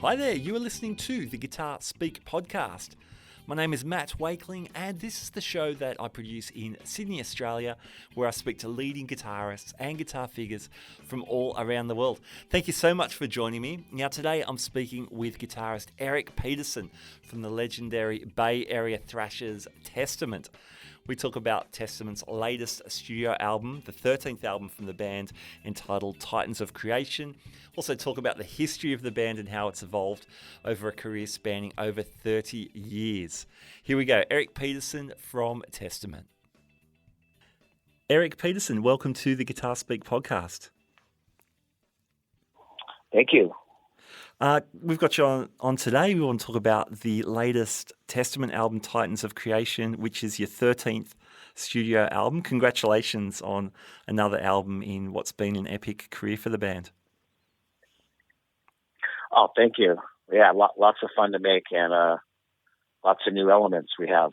Hi there, you are listening to the Guitar Speak podcast. My name is Matt Wakeling, and this is the show that I produce in Sydney, Australia, where I speak to leading guitarists and guitar figures from all around the world. Thank you so much for joining me. Now, today I'm speaking with guitarist Eric Peterson from the legendary Bay Area thrashers Testament. We talk about Testament's latest studio album, the 13th album from the band, entitled Titans of Creation. Also talk about the history of the band and how it's evolved over a career spanning over 30 years. Here we go, Eric Peterson from Testament. Eric Peterson, welcome to the Guitar Speak podcast. Thank you. We've got you on today. We want to talk about the latest Testament album, Titans of Creation, which is your 13th studio album. Congratulations on another album in what's been an epic career for the band. Oh, thank you. Yeah, lots of fun to make and lots of new elements we have.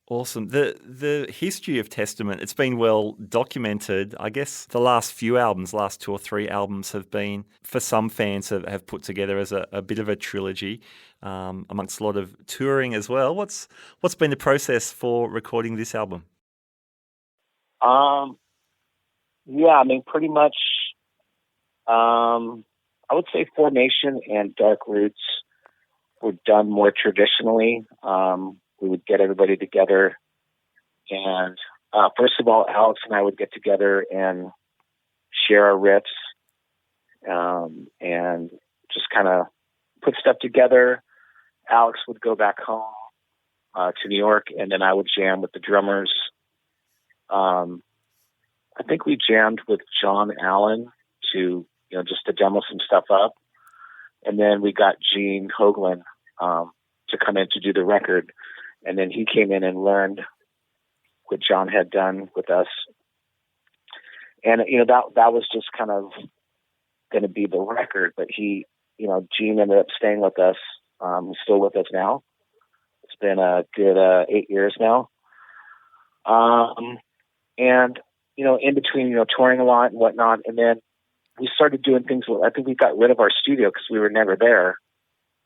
Awesome. The history of Testament, it's been well documented. I guess the last few albums, last 2 or 3 albums have been, for some fans, have put together as a bit of a trilogy, amongst a lot of touring as well. What's been the process for recording this album? Pretty much, I would say Formation and Dark Roots were done more traditionally. We would get everybody together, and first of all, Alex and I would get together and share our riffs, and just kind of put stuff together. Alex would go back home to New York, and then I would jam with the drummers. I think we jammed with John Allen just to demo some stuff up, and then we got Gene Hoglan to come in to do the record. And then he came in and learned what John had done with us. And, that was just kind of going to be the record. But Gene ended up staying with us. He's still with us now. It's been a good 8 years now. In between, touring a lot and whatnot. And then we started doing things. I think we got rid of our studio because we were never there.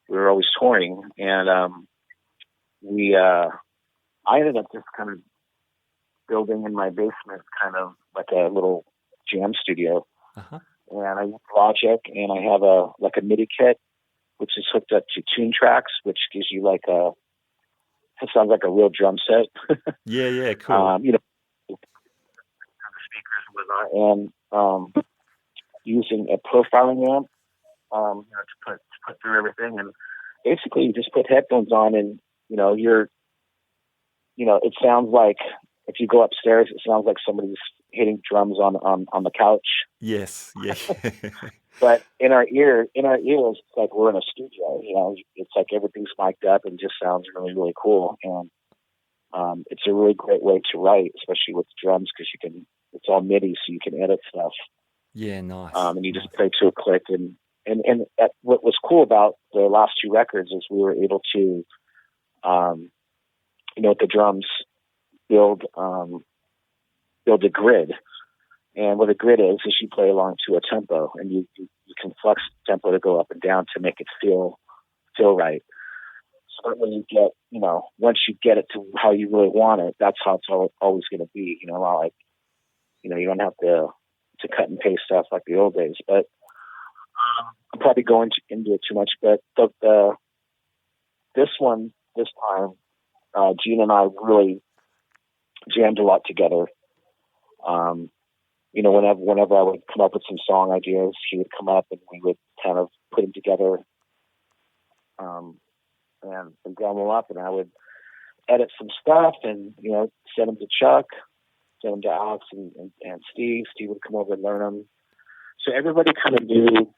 We were always touring. And, I ended up just kind of building in my basement kind of like a little jam studio. Uh-huh. And I use Logic, and I have a MIDI kit, which is hooked up to Tune Tracks, which gives you it sounds like a real drum set. Yeah, cool. Speakers and whatnot, and using a profiling amp, to put through everything. And basically you just put headphones on and, it sounds like if you go upstairs, it sounds like somebody's hitting drums on the couch. Yes, yeah. But in our ears, it's like we're in a studio. It's like everything's mic'd up and just sounds really, really cool. And it's a really great way to write, especially with drums, because it's all MIDI, so you can edit stuff. Yeah, nice. And you just play to a click. And what was cool about the last 2 records is we were able to, with the drums, build a grid. And what a grid is you play along to a tempo, and you can flex the tempo to go up and down to make it feel right. So when you get, once you get it to how you really want it, that's how it's always going to be. You don't have to cut and paste stuff like the old days. But I'm probably going into it too much. But this time, Gene and I really jammed a lot together. Whenever I would come up with some song ideas, he would come up and we would kind of put them together and drum them up. And I would edit some stuff and, send them to Chuck, send them to Alex and Steve. Steve would come over and learn them. So everybody kind of knew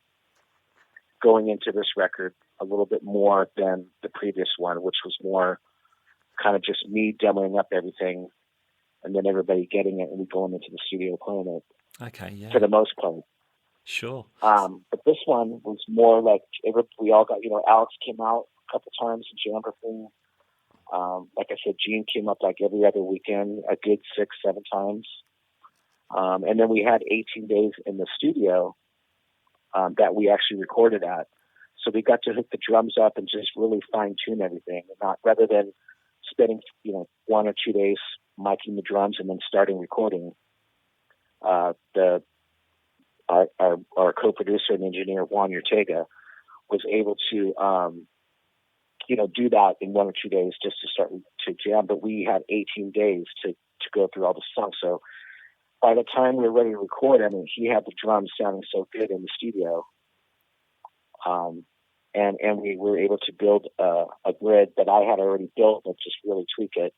going into this record a little bit more than the previous one, which was more kind of just me demoing up everything and then everybody getting it and we going into the studio playing it. Okay, yeah. For the most part. Sure. But this one was more like we all got, Alex came out a couple times and jammed with me. Like I said, Gene came up like every other weekend, a good 6-7 times. And then we had 18 days in the studio that we actually recorded at. So we got to hook the drums up and just really fine tune everything, and not rather than spending 1 or 2 days miking the drums and then starting recording. Our co-producer and engineer Juan Ortega was able to do that in 1 or 2 days just to start to jam. But we had 18 days to go through all the songs. So by the time we were ready to record, I mean, he had the drums sounding so good in the studio. And we were able to build a grid that I had already built, but just really tweak it,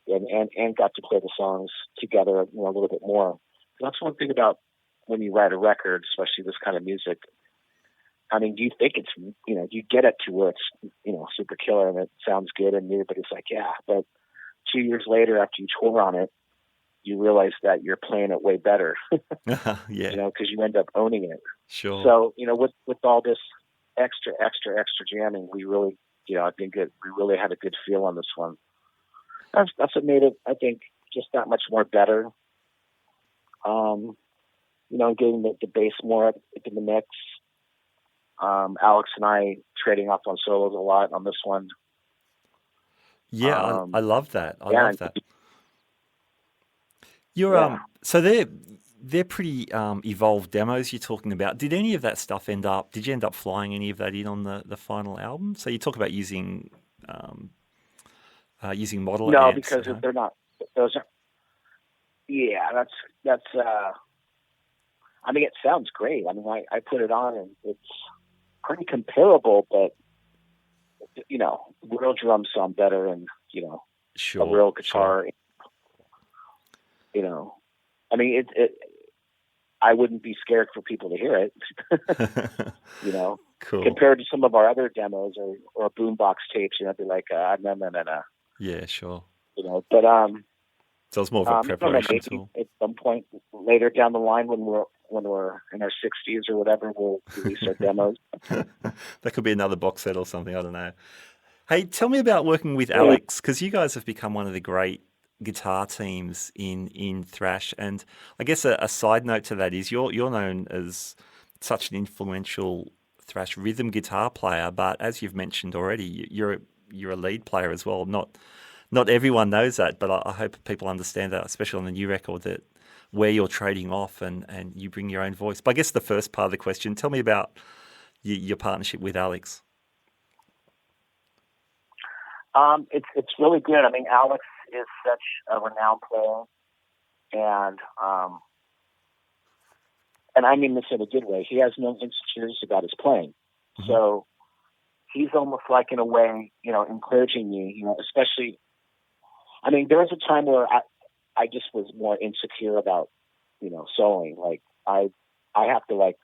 and got to play the songs together, a little bit more. That's one thing about when you write a record, especially this kind of music. I mean, do you think it's, you get it to where it's, super killer and it sounds good and new, but it's like, yeah, but 2 years later after you tour on it, you realize that you're playing it way better, yeah, because you end up owning it. Sure. So, with all this extra jamming, we really, I think we really had a good feel on this one. That's what made it, I think, just that much more better. Getting the bass more up in the mix. Alex and I trading off on solos a lot on this one. Yeah, I love that. I love that. So they're pretty evolved demos you're talking about. Did any of that stuff did you end up flying any of that in on the final album? So you talk about using model No, amps. because they're not. Those are. Yeah, that's. I mean, it sounds great. I mean, I put it on and it's pretty comparable, but real drums sound better, and sure, a real guitar. Sure. I mean, it. I wouldn't be scared for people to hear it. Cool. Compared to some of our other demos or boombox tapes, I'd be like, no. Yeah, sure. But so it's more of a preparation tool. At some point later down the line, when we're in our 60s or whatever, we'll release our demos. That could be another box set or something. I don't know. Hey, tell me about working with Alex, because you guys have become one of the great guitar teams in thrash. And I guess a side note to that is you're known as such an influential thrash rhythm guitar player, but as you've mentioned already, you're a lead player as well. Not everyone knows that, but I hope people understand that, especially on the new record, that where you're trading off and you bring your own voice. But I guess the first part of the question, tell me about your partnership with Alex. It's really good. I mean, Alex is such a renowned player, and I mean this in a good way. He has no insecurities about his playing, so he's almost like, in a way, encouraging me. Especially, I mean, there was a time where I just was more insecure about soloing. Like I have to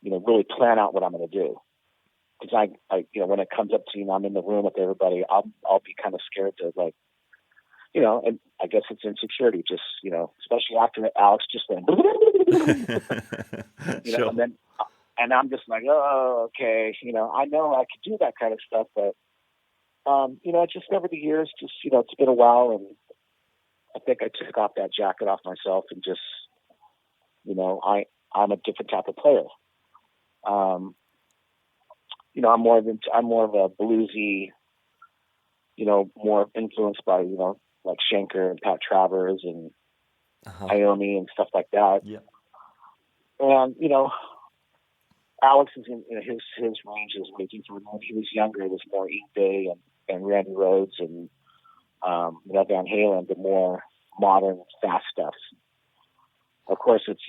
really plan out what I'm going to do. Because I when it comes up to I'm in the room with everybody, I'll be kind of scared to and I guess it's insecurity, just especially after Alex just went, sure. and I'm just like, oh, okay, I know I could do that kind of stuff, but just over the years, just it's been a while, and I think I took off that jacket off myself and just I'm a different type of player. I'm more of a bluesy, more influenced by, like Schenker and Pat Travers and Iommi and stuff like that. Yeah. And, Alex is in his range is waiting for when he was younger. It was more Ian Bay and Randy Rhoads and Van Halen, the more modern, fast stuff. Of course, it's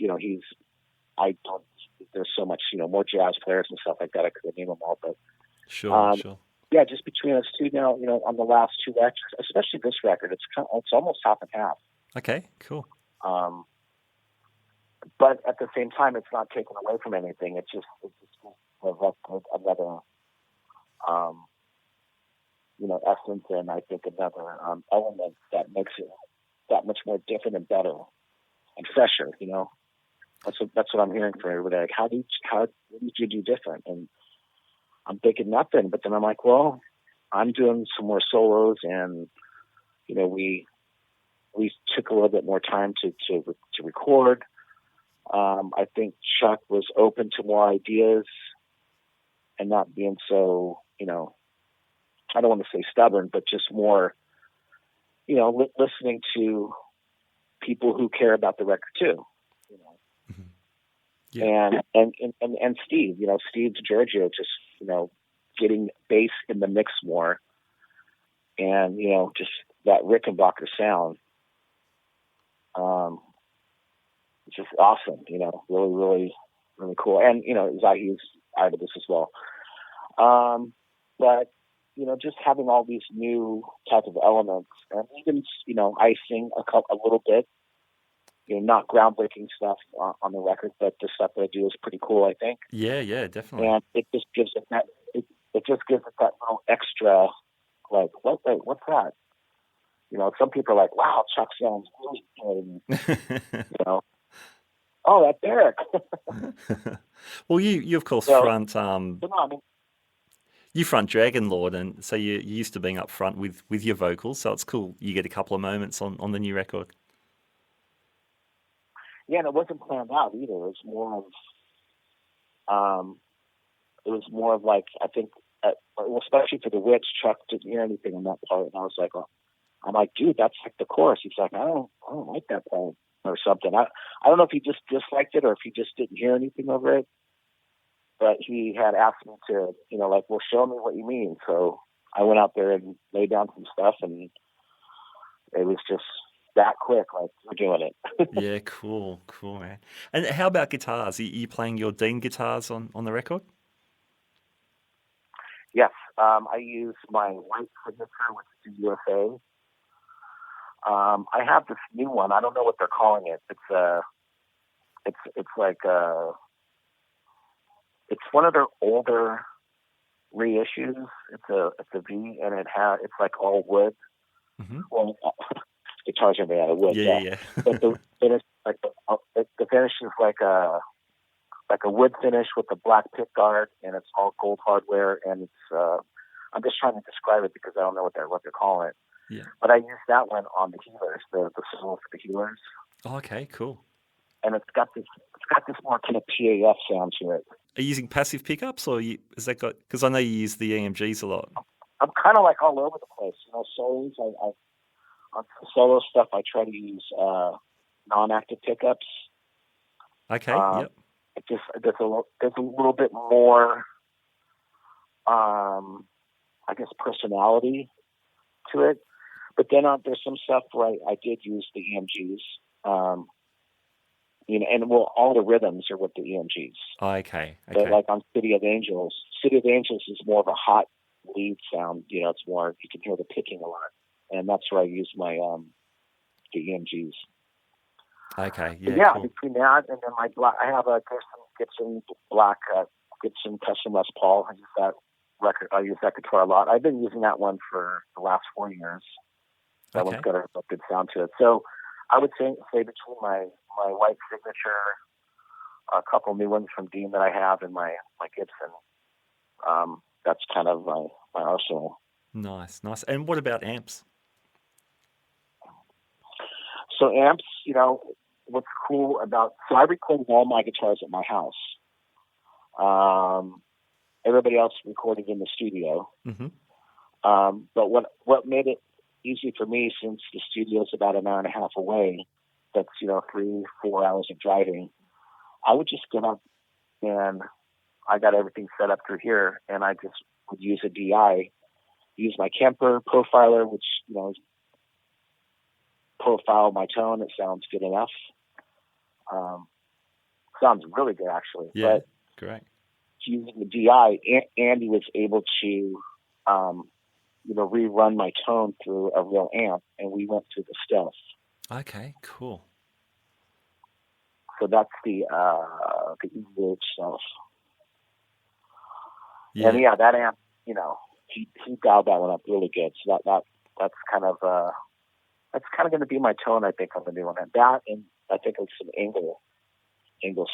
there's so much more jazz players and stuff like that. I couldn't name them all, but sure. Yeah, just between us two now, on the last two records, especially this record, it's almost half and half. Okay, cool. But at the same time, it's not taken away from anything. It's just another, essence, and I think another element that makes it that much more different and better and fresher. That's what I'm hearing from everybody. Like, what did you do different? And I'm thinking nothing, but then I'm like, well, I'm doing some more solos, and we took a little bit more time to record. I think Chuck was open to more ideas and not being so, I don't want to say stubborn, but just more, listening to people who care about the record too. Mm-hmm. Yeah. And Steve, Steve DiGiorgio just, getting bass in the mix more, and just that Rickenbacker sound. It's just awesome, really, really, really cool. And Zahi's out of this as well. But just having all these new type of elements, and even icing a little bit. Not groundbreaking stuff on the record, but the stuff that I do is pretty cool, I think. Yeah, definitely. And it just gives it that little extra, like, what's that? Some people are like, wow, Chuck sounds really good. Oh, that's Eric. Well, you of course front you front Dragon Lord, and so you're used to being up front with your vocals, so it's cool you get a couple of moments on the new record. Yeah, and it wasn't planned out either. It was more of like, I think, especially for the Witch, Chuck didn't hear anything on that part, and I was like, I'm like, dude, that's like the chorus. He's like, I don't like that part or something. I don't know if he just disliked it or if he just didn't hear anything over it. But he had asked me to, well, show me what you mean. So I went out there and laid down some stuff, and it was just that quick, like, we're doing it. Yeah, cool, man. And how about guitars? Are you playing your Dean guitars on the record? Yes, I use my white signature, which is the USA. I have this new one. I don't know what they're calling it. It's like it's one of their older reissues. It's a V, and it's like all wood. Mm-hmm. Well, guitars are made out of wood. Yeah. But the finish, the finish is like a wood finish with a black pick guard, and it's all gold hardware. And it's I'm just trying to describe it because I don't know what they're calling it. Yeah. But I used that one on the Healers, the solo for the Healers. Oh, okay, cool. And it's got this more kind of PAF sound to it. Are you using passive pickups, or is that got? Because I know you use the EMGs a lot. I'm kind of like all over the place. Solos. On solo stuff, I try to use non-active pickups. Okay. Yep. There's a little bit more, I guess, personality to it. But then there's some stuff where I did use the EMGs. And all the rhythms are with the EMGs. Oh, okay. But like on City of Angels is more of a hot lead sound. It's more, you can hear the picking a lot. And that's where I use my the EMGs. Okay, yeah. Cool. Between that and then my black, I have a Gibson black Gibson Custom Les Paul. I use that guitar a lot. I've been using that one for the last 4 years. That one's got a good sound to it. So I would say between my white signature, a couple new ones from Dean that I have, and my Gibson, that's kind of my arsenal. Nice. And what about amps? So amps, what's cool so I recorded all my guitars at my house. Everybody else recorded in the studio. Mm-hmm. But what made it easy for me, since the studio is about an hour and a half away, that's 3-4 hours of driving, I would just get up and I got everything set up through here, and I just would use a DI, use my Kemper profiler, which profile my tone. It sounds good enough. Sounds really good, actually. Yeah, but great. Using the DI, Andy was able to rerun my tone through a real amp, and we went through the stealth. Okay, cool. So that's the EVH stealth. Yeah. And that amp, he dialed that one up really good. So that's kind of going to be my tone, I think, on the new one. And that, and I think it's some angle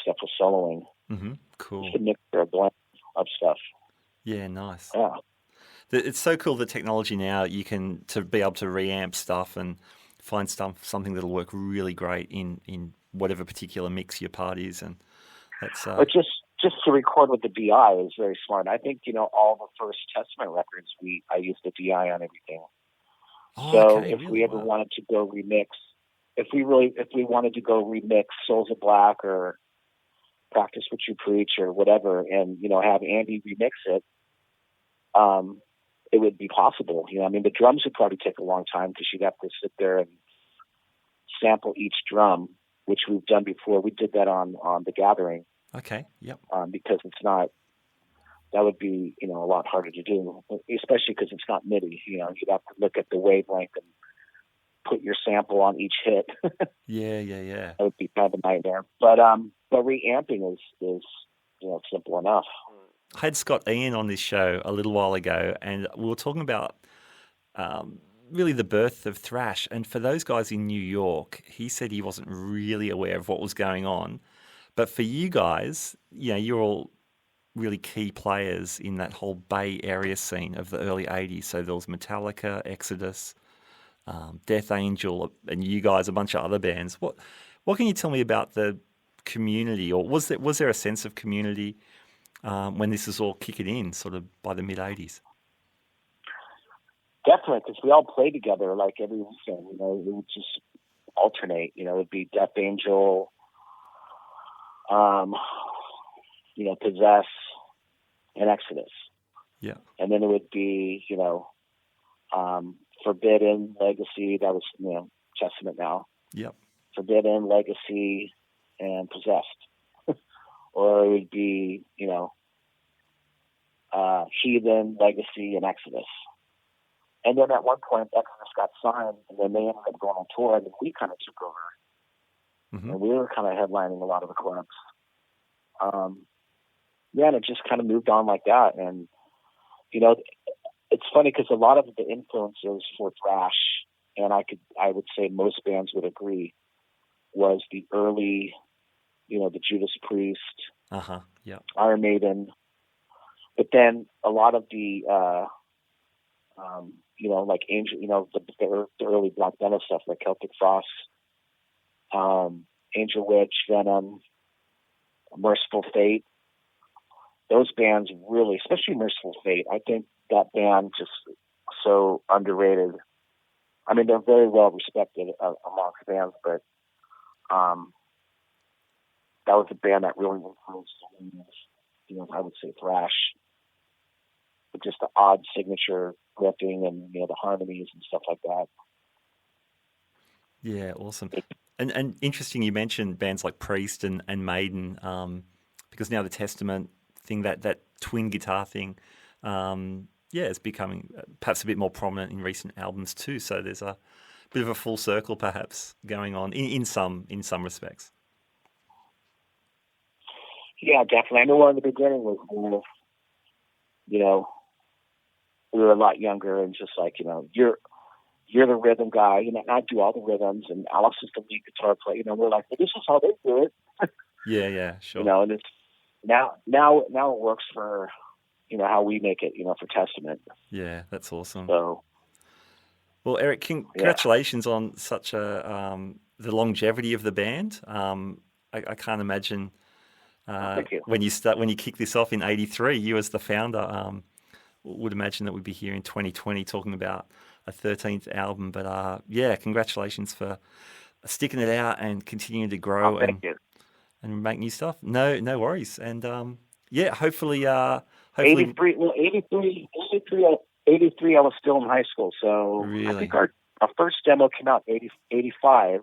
stuff with soloing. Mm-hmm. Cool. It's a mixture, a blend of stuff. Yeah, nice. Yeah. It's so cool, the technology now, you can to be able to reamp stuff and find something that'll work really great in whatever particular mix your part is, and that's. But just to record with the DI is very smart. I think all the first Testament records I used the DI on everything. So if we ever wanted to go remix, if we wanted to go remix Souls of Black or Practice What You Preach or whatever, and have Andy remix it, it would be possible. The drums would probably take a long time because you'd have to sit there and sample each drum, which we've done before. We did that on The Gathering. Okay. Yep. Because it's not. That would be a lot harder to do, especially because it's not MIDI. You'd have to look at the wavelength and put your sample on each hit. Yeah. That would be kind of a nightmare. But reamping is simple enough. I had Scott Ian on this show a little while ago, and we were talking about really the birth of thrash. And for those guys in New York, he said he wasn't really aware of what was going on. But for you guys, you're all really key players in that whole Bay Area scene of the early 80s. So there was Metallica, Exodus, Death Angel, and you guys, a bunch of other bands. What can you tell me about the community, or was there a sense of community when this was all kicking in, sort of by the mid-80s? Definitely, because we all played together like every weekend. It would just alternate. It would be Death Angel, Possess, and Exodus. Yeah. And then it would be, Forbidden, Legacy. That was, Testament now. Yep. Forbidden, Legacy, and Possessed. Or it would be, Heathen, Legacy, and Exodus. And then at one point, Exodus got signed, and then they ended up going on tour, and then we kind of took over. Mm-hmm. And we were kind of headlining a lot of the clubs. And it just kind of moved on like that. And, it's funny because a lot of the influences for thrash, and I would say most bands would agree, was the early, the Judas Priest, yeah, Iron Maiden. But then a lot of the, like Angel, the early Black Metal stuff, like Celtic Frost, Angel Witch, Venom, Merciful Fate. Those bands really, especially Merciful Fate, I think that band just so underrated. I mean, they're very well respected amongst bands, but that was a band that really influenced, I would say thrash. But just the odd signature riffing and, the harmonies and stuff like that. Yeah, awesome. And interesting you mentioned bands like Priest and Maiden, because now the Testament thing, that twin guitar thing, it's becoming perhaps a bit more prominent in recent albums too. So there's a bit of a full circle perhaps going on in some respects. Yeah, definitely. I know in the beginning was, we were a lot younger and just like, you're the rhythm guy, and I do all the rhythms, and Alex is the lead guitar player. We're like, well, this is how they do it. Yeah, sure. And it's now it works for, how we make it, for Testament. Yeah, that's awesome. So, well, Eric, congratulations on such the longevity of the band. I can't imagine thank you. when you kick this off in '83, you as the founder, would imagine that we'd be here in 2020 talking about a 13th album. But congratulations for sticking it out and continuing to grow and make new stuff. No worries. And hopefully 83. Well, 83. I was still in high school, so really? I think our first demo came out in 85,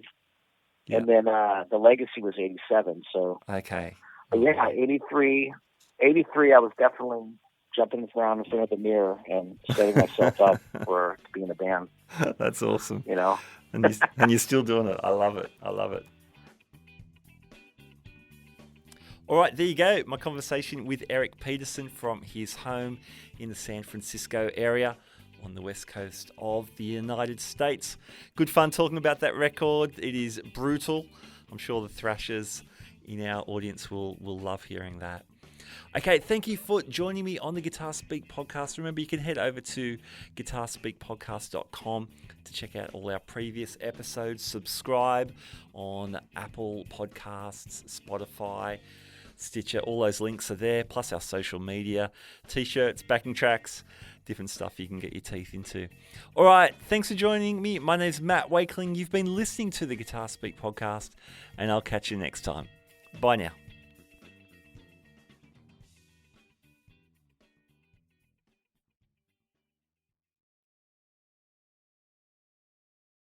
and then the Legacy was 87. So okay, but 83. I was definitely jumping around in front of the mirror and setting myself up to be in a band. That's awesome. And you're still doing it. I love it. All right, there you go. My conversation with Eric Peterson from his home in the San Francisco area on the west coast of the United States. Good fun talking about that record. It is brutal. I'm sure the thrashers in our audience will love hearing that. Okay, thank you for joining me on the Guitar Speak podcast. Remember, you can head over to guitarspeakpodcast.com to check out all our previous episodes. Subscribe on Apple Podcasts, Spotify, Stitcher. All those links are there, plus our social media, t-shirts, backing tracks, different stuff you can get your teeth into. All right, thanks for joining me. My name's Matt Wakeling. You've been listening to the Guitar Speak podcast, and I'll catch you next time. Bye now.